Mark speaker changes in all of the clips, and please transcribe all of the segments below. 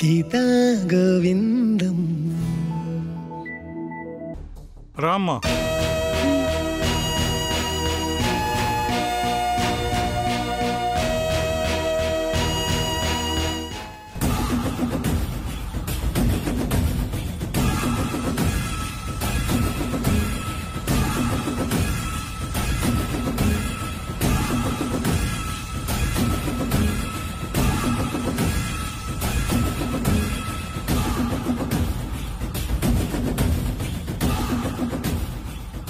Speaker 1: గీతా గోవిందం
Speaker 2: రామ్మా.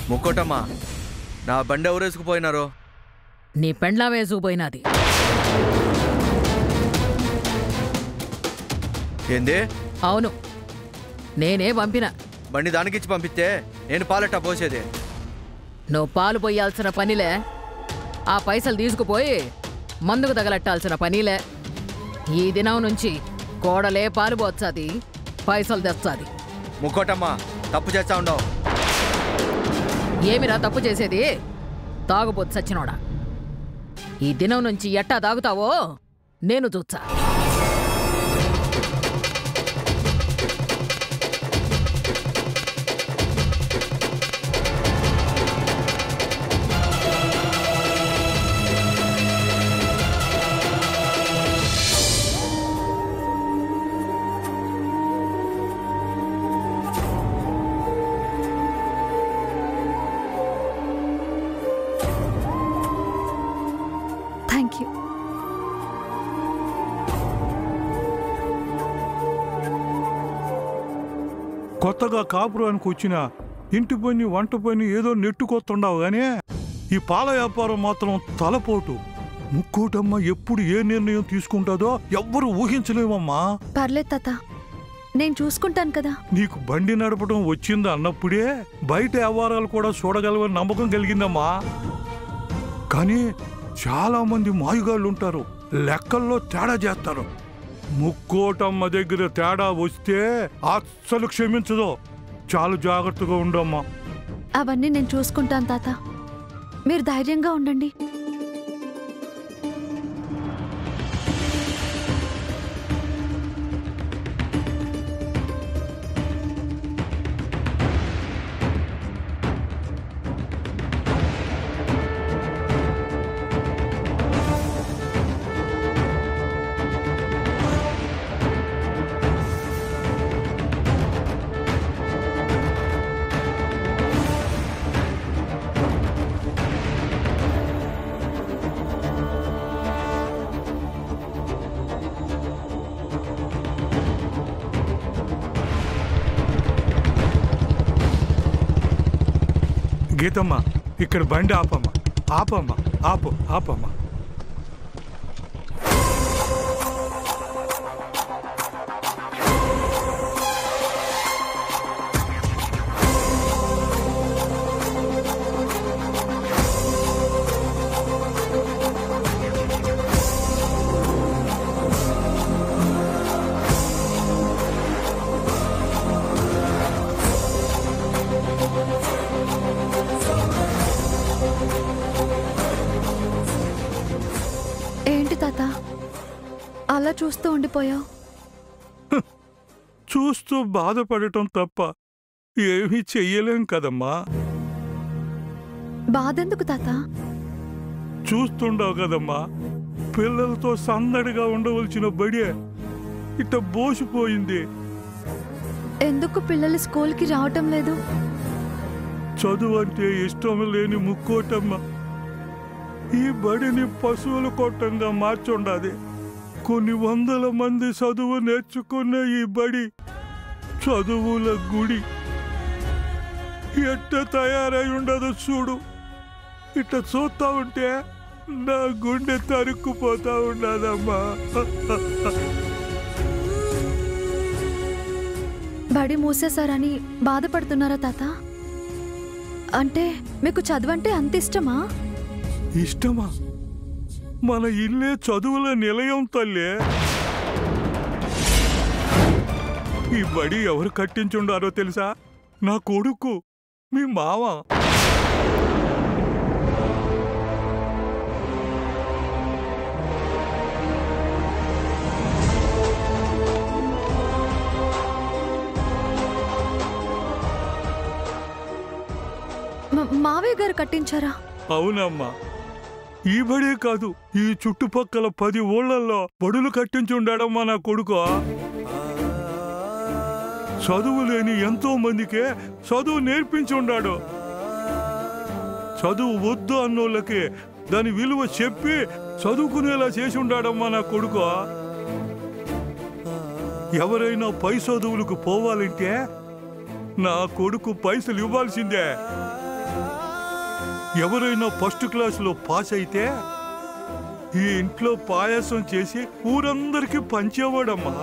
Speaker 3: ముక్కోటమ్మా, నా బండి ఎవరు వేసుకుపోయినారు?
Speaker 4: నీ పెండ్లా వేసుకుపోయినది.
Speaker 3: ఏంది?
Speaker 4: అవును, నేనే పంపిన.
Speaker 3: బండి దానికిచ్చి పంపిస్తే నేను పాలెట్టా పోసేది?
Speaker 4: నువ్వు పాలు పోయాల్సిన పనిలే, ఆ పైసలు తీసుకుపోయి మందుకు తగలట్టాల్సిన పనిలే. ఈ దినం నుంచి కోడలే పాలు పోచ్చాది, పైసలు తెచ్చాది.
Speaker 3: ముక్కోటమ్మా, తప్పు చేస్తా ఉండవు.
Speaker 4: ఏమిరా తప్పు చేసేది? తాగుపోతు సచ్చినోడా. ఈ దినం నుంచి ఎట్టా తాగుతావో నేను చూచ్చా.
Speaker 5: Thank you.
Speaker 2: కొత్తగా కాపురానికి వచ్చిన ఇంటి పని వంట పని ఏదో నెట్టుకొస్తుండవు గానీ ఈ పాల వ్యాపారం మాత్రం తలపోటు. ముక్కోటమ్మ ఎప్పుడు ఏ నిర్ణయం తీసుకుంటుందో ఎవ్వరూ ఊహించలేమమ్మా.
Speaker 5: పర్లేదు తాత, నేను చూసుకుంటాను కదా.
Speaker 2: నీకు బండి నడపడం వచ్చింది అన్నప్పుడే బయట వ్యవహారాలు కూడా చూడగలవని నమ్మకం కలిగిందమ్మా. కానీ చాలా మంది మాయుగాళ్ళు ఉంటారు, లెక్కల్లో తేడా చేస్తారు. ముక్కోటమ్మ దగ్గర తేడా వస్తే అస్సలు క్షమించదు. చాలా జాగ్రత్తగా ఉండమ్మా.
Speaker 5: అవన్నీ నేను చూసుకుంటాను తాత, మీరు ధైర్యంగా ఉండండి.
Speaker 2: గీతమ్మ, ఇక్కడ బండి ఆపమ్మా. ఆపమ్మా, ఆపు, ఆపమ్మా.
Speaker 5: ఏంటి తాత అలా చూస్తూ ఉండిపోయావు?
Speaker 2: చూస్తూ బాధపడటం తప్ప ఏమీ చెయ్యలేం కదమ్మా.
Speaker 5: బాధెందుకు తాత?
Speaker 2: చూస్తుండవు కదమ్మా, పిల్లలతో సందడిగా ఉండవలసిన బడి ఇట్ట బోసిపోయింది.
Speaker 5: ఎందుకు పిల్లలు స్కూల్కి రావటం లేదు?
Speaker 2: చదువు అంటే ఇష్టం లేని ముక్కోటమ్మ ఈ బడిని పశువుల కొట్టంగా మార్చుండాది. కొన్ని వందల మంది చదువు నేర్చుకున్న ఈ బడి చదువుల గుడి ఎట్ట తయారై ఉండదు చూడు. ఇట్ట చూస్తా ఉంటే నా గుండె తరుక్కుపోతా ఉండదమ్మా.
Speaker 5: బడి మూసేశారని బాధపడుతున్నారా తాత? అంటే మీకు చదువంటే అంత ఇష్టమా?
Speaker 2: ఇష్టమా? మన ఇల్లే చదువుల నిలయం తల్లే. ఈ బడి ఎవరు కట్టించుండారో తెలుసా? నా కొడుకు, మీ మావ.
Speaker 5: మావయ్య గారు కట్టించారా?
Speaker 2: అవునమ్మా, ఈ బడే కాదు, ఈ చుట్టుపక్కల 10 ఊళ్ళల్లో బడులు కట్టించుండాడమ్మా నా కొడుకు. చదువు లేని ఎంతో మందికే చదువు నేర్పించుండాడు. చదువు వద్దు అన్నోళ్ళకి దాని విలువ చెప్పి చదువుకునేలా చేసి ఉండాడమ్మా నా కొడుకు. ఎవరైనా పై చదువులకు పోవాలంటే నా కొడుకు పైసలు ఇవ్వాల్సిందే. ఎవరైనా ఫస్ట్ క్లాసులో పాస్ అయితే ఈ ఇంట్లో పాయసం చేసి ఊరందరికీ పంచేవాడమ్మా.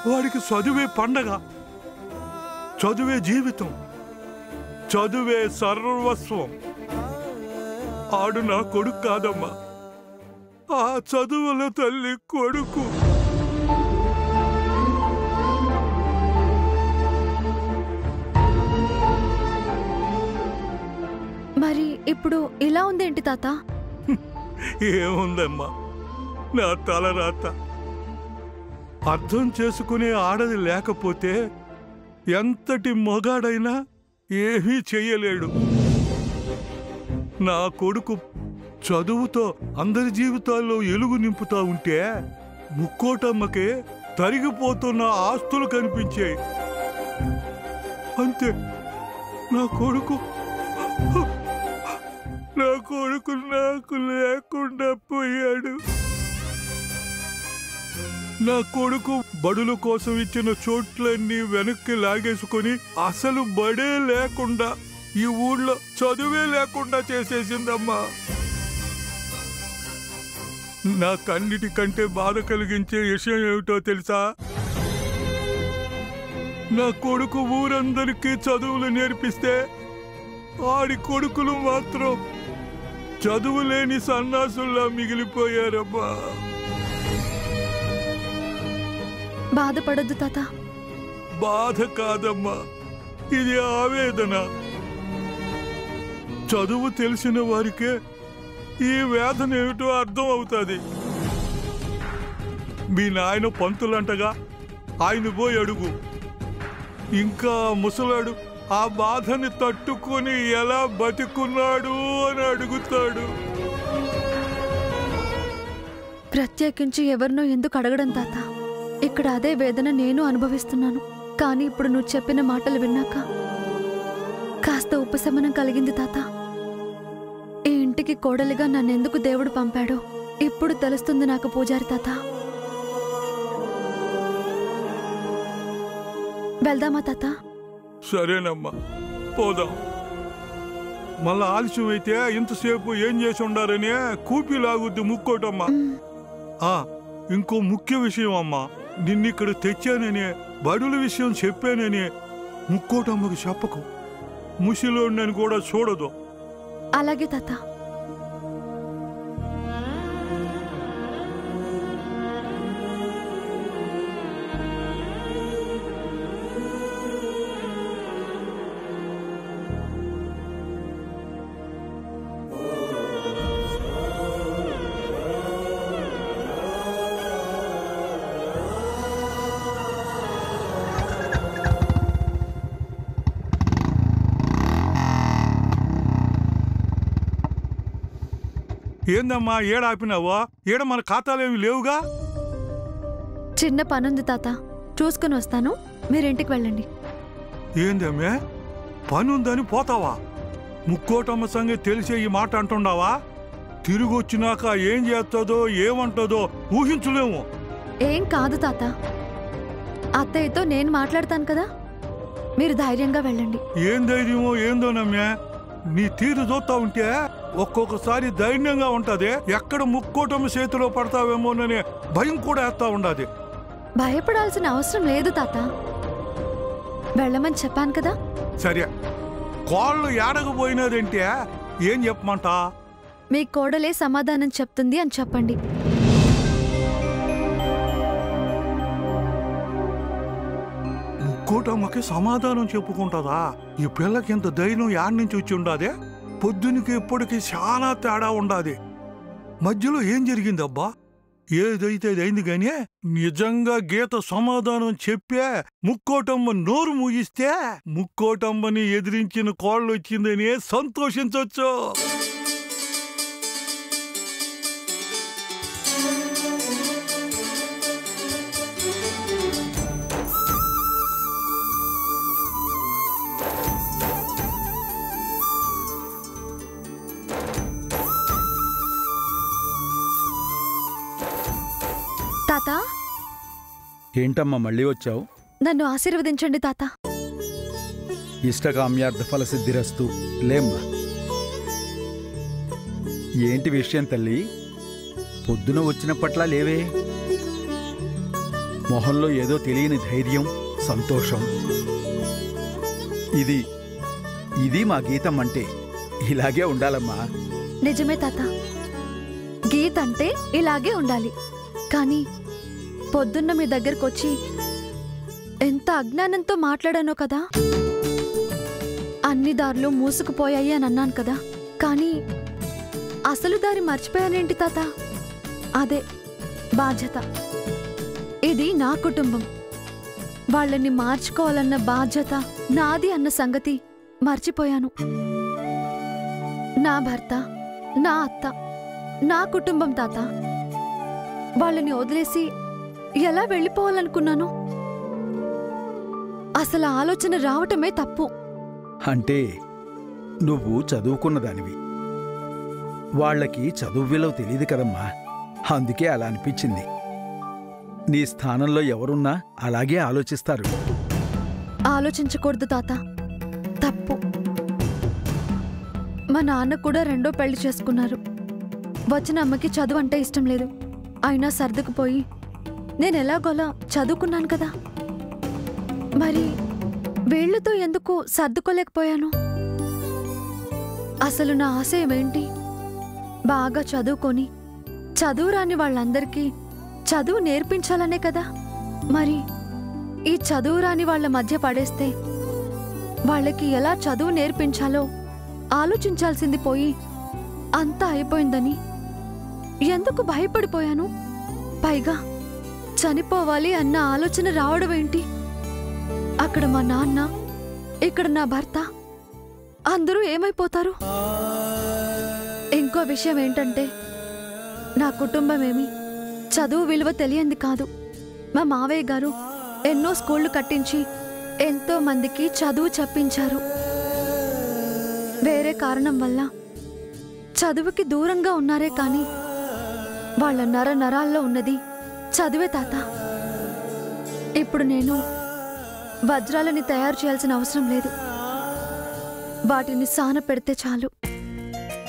Speaker 2: వాడికి చదువే పండగ, చదువే జీవితం, చదువే సర్వస్వం. ఆడు నా కొడుకు కాదమ్మా, ఆ చదువుల తల్లి కొడుకు.
Speaker 5: మరి ఇప్పుడు ఇలా ఉందేంటి తాత?
Speaker 2: ఏముందమ్మా, నా తలరాత. అర్థం చేసుకునే ఆడది లేకపోతే ఎంతటి మొగాడైనా ఏమీ చెయ్యలేడు. నా కొడుకు చదువుతో అందరి జీవితాల్లో ఎలుగు నింపుతా ఉంటే ముక్కోటమ్మకే తరిగిపోతున్న ఆస్తులు కనిపించాయి. అంతే, నా కొడుకు నాకు లేకుండా పోయాడు. నా కొడుకు బడుల కోసం ఇచ్చిన చోట్లన్నీ వెనక్కి లాగేసుకొని అసలు బడే లేకుండా ఈ ఊళ్ళో చదువే లేకుండా చేసేసిందమ్మా. నాకన్నిటికంటే బాధ కలిగించే విషయం ఏమిటో తెలుసా? నా కొడుకు ఊరందరికీ చదువులు నేర్పిస్తే ఆడి కొడుకులు మాత్రం చదువు లేని సన్నాసుల్లా మిగిలిపోయారమ్మా.
Speaker 5: బాధపడద్దు తాత.
Speaker 2: బాధ కాదమ్మా, ఇది ఆవేదన. చదువు తెలిసిన వారికే ఈ వేదన ఏమిటో అర్థం అవుతుంది. మీ నాయన పంతులంటగా ఆయన పోయి అడుగు. ఇంకా ముసలాడు ఆ బాధని తట్టుకొని ఎలా బతికున్నాడు అని అడుగుతాడు.
Speaker 5: ప్రత్యేకించి ఎవరినో ఎందుకు అడగడం తాత? ఇక్కడ అదే వేదన నేను అనుభవిస్తున్నాను. కానీ ఇప్పుడు నువ్వు చెప్పిన మాటలు విన్నాక కాస్త ఉపశమనం కలిగింది తాత. ఈ ఇంటికి కోడలిగా నన్నెందుకు దేవుడు పంపాడో ఇప్పుడు తెలుస్తుంది నాకు పూజారి తాత. వెళ్దామా తాత?
Speaker 2: సరేనమ్మా, పోదాం. మళ్ళా ఆలస్యం అయితే ఇంతసేపు ఏం చేసి ఉండారని కూపి లాగుద్ది ముక్కోటమ్మా. ఇంకో ముఖ్య విషయం అమ్మా, నిన్నిక్కడ తెచ్చానని బడుల విషయం చెప్పానని ముక్కోటమ్మకి చెప్పకు. ముసిలోడినని కూడా చూడదు.
Speaker 5: అలాగే తాత.
Speaker 2: ఏందమ్మా ఏడాపినావా? ఏడ మన ఖాతాలేమి లేవుగా?
Speaker 5: చిన్న పనుంది తాత, చూసుకుని వస్తాను. మీరింటికి వెళ్ళండి.
Speaker 2: ఏందమ్మే, పనుందని పోతావా? ముక్కోటమ్మ సంగతి తెలిసే ఈ మాట అంటుండావా? తిరిగి వచ్చినాక ఏం చేస్తుందో ఏమంటుందో ఊహించలేము.
Speaker 5: ఏం కాదు తాత, అత్తయ్యతో నేను మాట్లాడతాను కదా. మీరు ధైర్యంగా వెళ్ళండి.
Speaker 2: ఏం ధైర్యమో ఏందోనమ్మే, నీ తీరు చూస్తా ఉంటే ఒక్కొక్కసారి ధైర్యంగా ఉంటది. ఎక్కడ ముక్కోటమ్మ చేతిలో పడతావేమోననే భయం కూడా వేస్తా ఉండదు.
Speaker 5: భయపడాల్సిన అవసరం లేదు తాత, వెళ్ళమని చెప్పాను కదా.
Speaker 2: సరే, కోళ్ళు ఏడకపోయినదంటే ఏం చెప్పమంటా?
Speaker 5: మీ కోడలే సమాధానం చెప్తుంది అని చెప్పండి.
Speaker 2: ముక్కోటమ్మకి సమాధానం చెప్పుకుంటుందా? ఈ పిల్లకి ఇంత ధైర్యం యాడ్ నుంచి వచ్చి ఉండాదే? పొద్దునికి ఇప్పటికి చాలా తేడా ఉండాది. మధ్యలో ఏం జరిగిందబ్బా? ఏదైతే అది అయింది గానీ నిజంగా గీత సమాధానం చెప్పే ముక్కోటమ్మ నోరు ముగిస్తే ముక్కోటమ్మని ఎదిరించిన కోళ్ళు వచ్చిందని సంతోషించొచ్చు.
Speaker 5: తాత,
Speaker 6: ఏంటమ్మా మళ్ళీ వచ్చావు?
Speaker 5: నన్ను ఆశీర్వదించండి తాత.
Speaker 6: ఇష్టకామ్యార్థ ఫలసిద్ధిరస్తు. లేమ్మా. ఏంటి విషయం తల్లి? పొద్దున వచ్చినప్పట్లా లేవే. మొహంలో ఏదో తెలియని ధైర్యం, సంతోషం. ఇది మా గీతమ్మంటే. ఇలాగే ఉండాలమ్మా.
Speaker 5: నిజమే తాత, గీత అంటే ఇలాగే ఉండాలి. కానీ పొద్దున్న మీ దగ్గరకొచ్చి ఎంత అజ్ఞానంతో మాట్లాడానో కదా. అన్ని దారులు మూసుకుపోయాయి అని అన్నాను కదా. కానీ అసలు దారి మర్చిపోయానేంటి తాత? అదే బాధ్యత. ఇది నా కుటుంబం. వాళ్ళని మార్చుకోవాలన్న బాధ్యత నాది అన్న సంగతి మర్చిపోయాను. నా భర్త, నా అత్త, నా కుటుంబం తాత. వాళ్ళని వదిలేసి ఎలా వెళ్ళిపోవాలనుకున్నాను? అసలు ఆలోచన రావటమే తప్పు.
Speaker 6: అంటే నువ్వు చదువుకున్నదానివి. వాళ్ళకి చదువు విలువ తెలియదు కదమ్మా. అందుకే అలా అనిపించింది. నీ స్థానంలో ఎవరున్నా అలాగే ఆలోచిస్తారు.
Speaker 5: ఆలోచించకూడదు తాత, తప్పు. మా నాన్న కూడా రెండో పెళ్లి చేసుకున్నారు. వచ్చిన అమ్మకి చదువు అంటే ఇష్టం లేదు. అయినా సర్దుకుపోయి నేనెలాగోలా చదువుకున్నాను కదా. మరి వీళ్లతో ఎందుకు సర్దుకోలేకపోయాను? అసలు నా ఆశయమేంటి? బాగా చదువుకొని చదువురాని వాళ్ళందరికీ చదువు నేర్పించాలనే కదా. మరి ఈ చదువురాని వాళ్ల మధ్య పడేస్తే వాళ్ళకి ఎలా చదువు నేర్పించాలో ఆలోచించాల్సింది పోయి అంతా అయిపోయిందని ఎందుకు భయపడిపోయాను? పైగా చనిపోవాలి అన్న ఆలోచన రావడమేంటి? అక్కడ మా నాన్న, ఇక్కడ నా భర్త, అందరూ ఏమైపోతారు? ఇంకో విషయం ఏంటంటే, నా కుటుంబమేమి చదువు విలువ తెలియంది కాదు. మా మావయ్య గారు ఎన్నో స్కూళ్లు కట్టించి ఎంతో మందికి చదువు చెప్పించారు. వేరే కారణం వల్ల చదువుకి దూరంగా ఉన్నారే కానీ వాళ్ళ నరాల్లో ఉన్నది చదువే తాత. ఇప్పుడు నేను వజ్రాలని తయారు చేయాల్సిన అవసరం లేదు. వాటిని సాన పెడితే చాలు.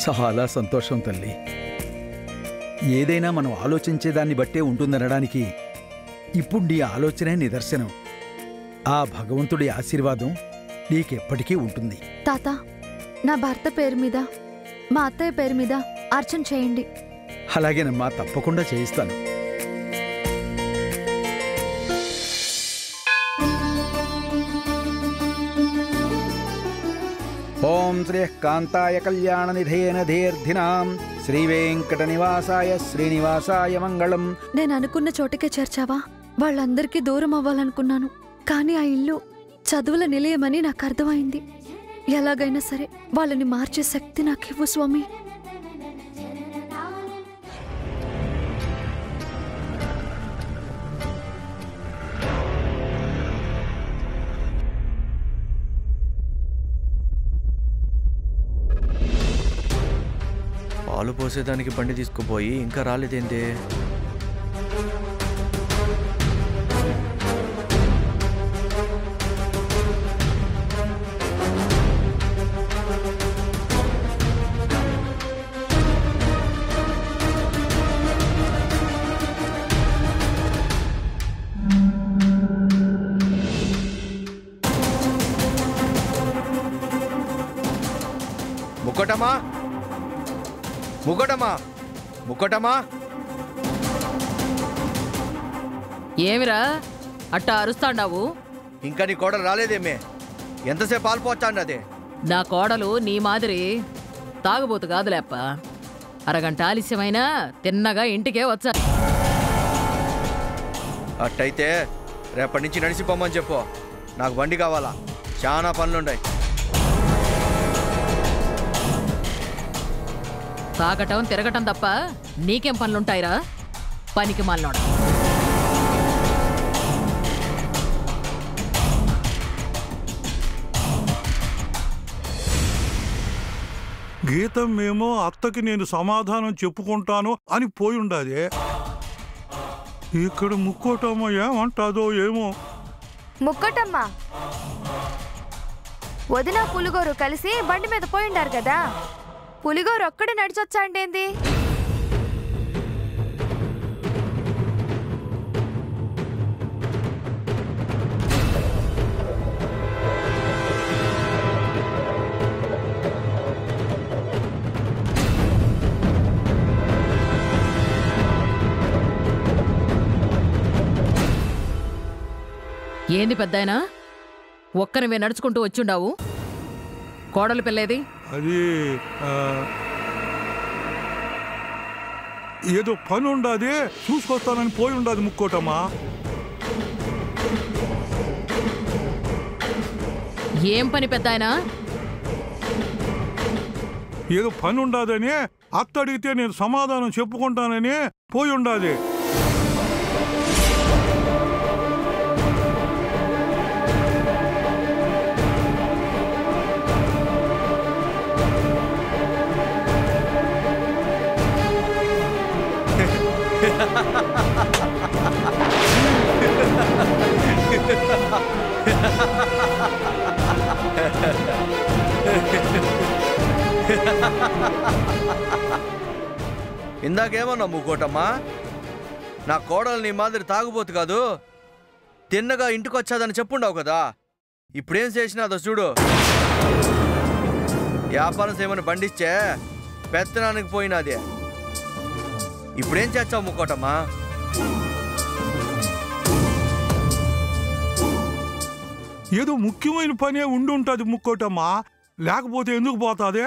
Speaker 6: చాలా సంతోషం తల్లి. ఏదైనా మనం ఆలోచించేదాన్ని బట్టే ఉంటుందనడానికి ఇప్పుడు నీ ఆలోచనే నిదర్శనం. ఆ భగవంతుడి ఆశీర్వాదం నీకెప్పటికీ ఉంటుంది.
Speaker 5: తాత, నా భర్త పేరు మీద, మా అత్తయ్య పేరు మీద అర్చన చేయండి.
Speaker 6: అలాగేనమ్మా, తప్పకుండా చేయిస్తాను. ఓం శ్రీ కాంతాయ కళ్యాణ నిధేన ధీర్ధినాం శ్రీవేంకట నివాసాయ శ్రీనివాసాయ మంగళం.
Speaker 5: నేను అనుకున్న చోటుకే చేర్చావా? వాళ్ళందరికీ దూరం అవ్వాలనుకున్నాను. కానీ ఆ ఇల్లు చదువుల నిలయమని నాకు అర్థమైంది. ఎలాగైనా సరే వాళ్ళని మార్చే శక్తి నాకివ్వు స్వామి.
Speaker 3: పాలు పోసేదానికి బండి తీసుకుపోయి ఇంకా రాలేదేంటి? ముక్కటమా, ముక్కటమా, ముక్కటమా.
Speaker 4: ఏమిరా అట్టా అరుస్తాండావు?
Speaker 3: ఇంకా నీ కోడలు రాలేదేమే? ఎంతసేపు పాలు పోతాండదే?
Speaker 4: నా కోడలు నీ మాదిరి తాగుబోతు కాదులేప్ప. అరగంట ఆలస్యమైనా తిన్నగా ఇంటికే వచ్చా.
Speaker 3: అట్టయితే రేపటి నుంచి నడిచిపోమని చెప్పు. నాకు బండి కావాలా, చాలా పనులుంటాయి.
Speaker 4: తాగటం తిరగటం తప్ప నీకేం పనులుంటాయిరా పనికి మాలినోడా.
Speaker 2: గీతం మేము అత్తకి నేను సమాధానం చెప్పుకుంటాను అని పోయి ఉండాదే. ఇక్కడ ముక్కోటమ్మ ఏమంటాదో ఏమో.
Speaker 7: ముక్కోటమ్మ వదిన పులిగోరు కలిసి బండి మీద పోయిండారు కదా, పులిగోరు ఒక్కడే నడిచొచ్చా అంటేంది?
Speaker 4: ఏంది పెద్దాయనా, ఒక్కనివే నడుచుకుంటూ వచ్చిండావు? కోడలు పిల్లేది?
Speaker 2: అది ఏదో పని ఉండాది, చూసుకొస్తానని పోయి ఉండాది ముక్కోటమ్మా.
Speaker 4: ఏం పని పెద్దాయనా?
Speaker 2: ఏదో పని ఉండాదని అత్త అడిగితే నేను సమాధానం చెప్పుకుంటానని పోయి ఉండాది.
Speaker 3: ఇందాకేమన్నా ముక్కోటమ్మా, నా కోడలు నీ మాదిరి తాగుబోతు కాదు, తిన్నగా ఇంటికి వచ్చాదని చెప్పుండవు కదా. ఇప్పుడేం చేసినాదో చూడు. వ్యాపారం చేయమని బండిచ్చే పెత్తనానికి పోయినది. ఇప్పుడేం చేస్తావు ముక్కోటమ్మా?
Speaker 2: ఏదో ముఖ్యమైన పనే ఉండి ఉంటుంది ముక్కోటమ్మా, లేకపోతే ఎందుకు పోతాదే?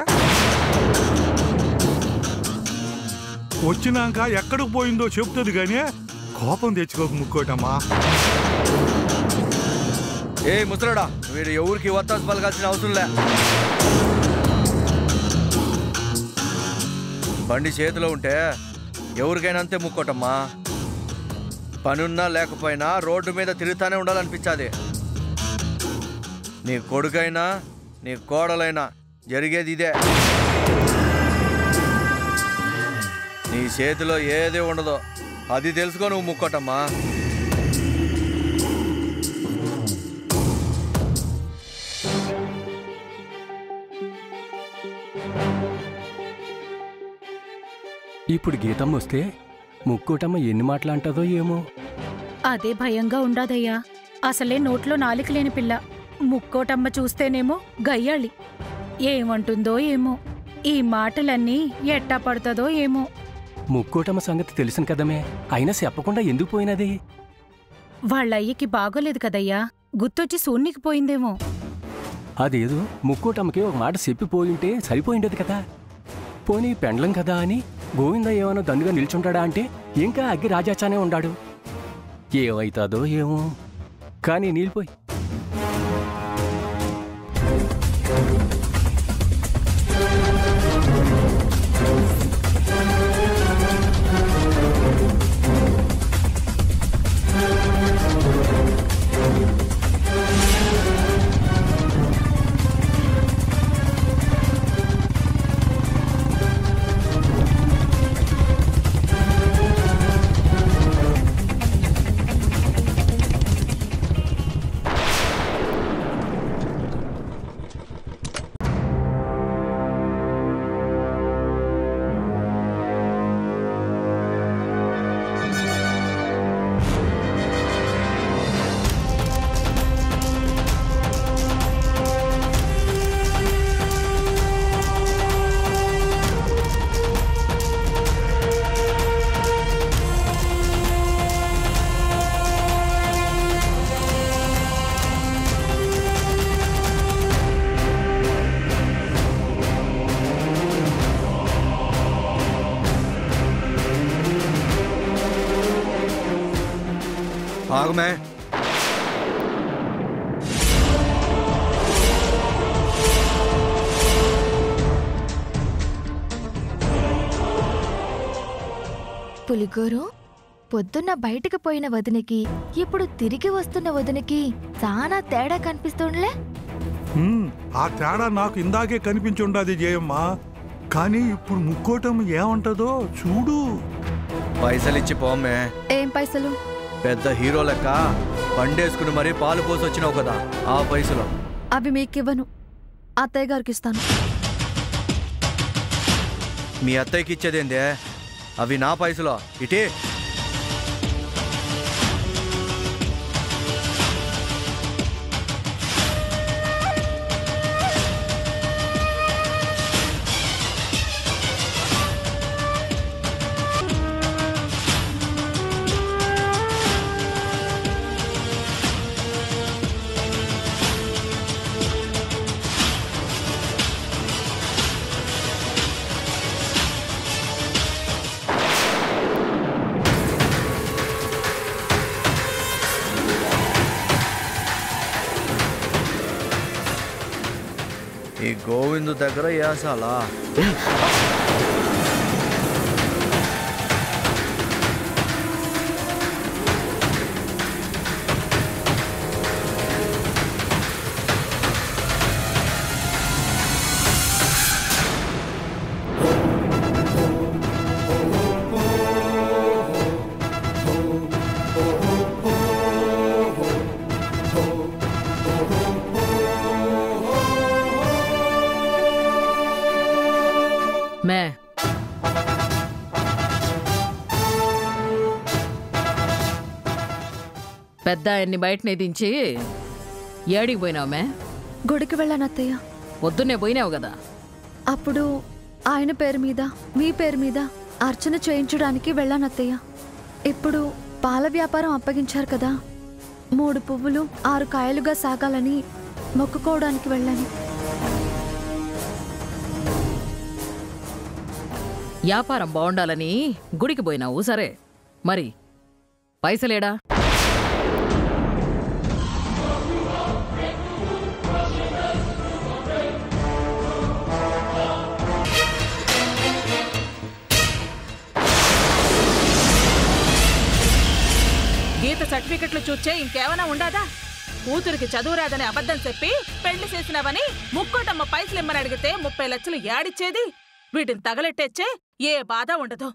Speaker 2: వచ్చినాక ఎక్కడికి పోయిందో చెప్తుంది కానీ కోపం తెచ్చుకోకు ముక్కోటమ్మా.
Speaker 3: ఏ ముసలాడా, వీడు ఎవరికి వత్తాసు పలకాల్సిన అవసరంలే. బండి చేతిలో ఉంటే ఎవరికైనా అంతే ముక్కోటమ్మా. పనున్నా లేకపోయినా రోడ్డు మీద తిరుగుతానే ఉండాలనిపించాది. నీ కొడుకైనా నీ కోడలైనా జరిగేది ఇదే. నీ చేతిలో ఏది ఉండదో అది తెలుసుకో నువ్వు ముక్కోటమ్మా.
Speaker 8: ఇప్పుడు గీతమ్మ వస్తే ముక్కోటమ్మ ఎన్ని మాటలంటదో ఏమో.
Speaker 9: అదే భయంగా ఉండాదయ్యా. అసలే నోట్లో నాలిక లేని పిల్ల. ముక్కోటమ్మ చూస్తేనేమో గయ్యాళి. ఏమంటుందో ఏమో, ఈ మాటలన్నీ ఎట్టా పడుతుందో ఏమో.
Speaker 8: ముక్కోటమ్మ సంగతి తెలిసిన కదమే, అయినా చెప్పకుండా ఎందుకు పోయినది?
Speaker 9: వాళ్ళయ్యకి బాగోలేదు కదయ్యా, గుర్తొచ్చి సూన్నికి పోయిందేమో.
Speaker 8: అదేదో ముక్కోటమ్మకి ఒక మాట చెప్పిపోయింటే సరిపోయిండేది కదా. పోనీ పెండ్లం కదా అని గోవింద ఏమన్నా దండుగా నిల్చుంటాడా అంటే ఇంకా అగ్గి రాజాచానే ఉండాడు. ఏమైతాదో ఏమో, కానీ నీళ్ళిపోయి.
Speaker 3: ఆగమే.
Speaker 7: పులిగోరు, పొద్దున్న బయటకు పోయిన వదినకి ఇప్పుడు తిరిగి వస్తున్న వదినకి చాలా తేడా కనిపిస్తుండలే?
Speaker 2: ఆ తేడా నాకు ఇందాకే కనిపించుండది జయమ్మ. కానీ ఇప్పుడు ముక్కోటం ఏమంటదో చూడు.
Speaker 3: పైసలిచ్చి పోమ్మే.
Speaker 5: ఏం పైసలు?
Speaker 3: పెద్ద హీరో లెక్క బండేసుకుని మరీ పాలు పోసి వచ్చినావు కదా, ఆ పైసలు.
Speaker 5: అవి మీకివ్వను, అత్తయ్య గారికి ఇస్తాను.
Speaker 3: మీ అత్తయ్యకి ఇచ్చేదేందే? అవి నా పైసలు. ఇటే. ఈ గోవిందు దగ్గర యాసాలా?
Speaker 4: మే పెద్ద ఆయన్ని బయటనే దించి ఏడికి పోయినావు మే?
Speaker 5: గుడికి వెళ్ళాను అత్తయ్య.
Speaker 4: పొద్దున్నే పోయినావు కదా.
Speaker 5: అప్పుడు ఆయన పేరు మీద మీ పేరు మీద అర్చన చేయించడానికి వెళ్ళాను అత్తయ్య. ఇప్పుడు పాల వ్యాపారం అప్పగించారు కదా, 3 పువ్వులు 6 కాయలుగా సాగాలని మొక్కుకోవడానికి వెళ్ళాను.
Speaker 4: వ్యాపారం బాగుండాలని గుడికి పోయినావు సరే, మరి పైసలేడా?
Speaker 10: గీత సర్టిఫికెట్లు చూచే ఇంకేమైనా ఉండదా? కూతురికి చదువు రాదని అబద్ధం చెప్పి పెళ్లి చేసినావని ముక్కోటమ్మ పైసలు ఇమ్మని అడిగితే 30 లక్షలు యాడిచ్చేది? వీటిని తగలెట్టేచ్చే ఏ బాధ ఉండదు.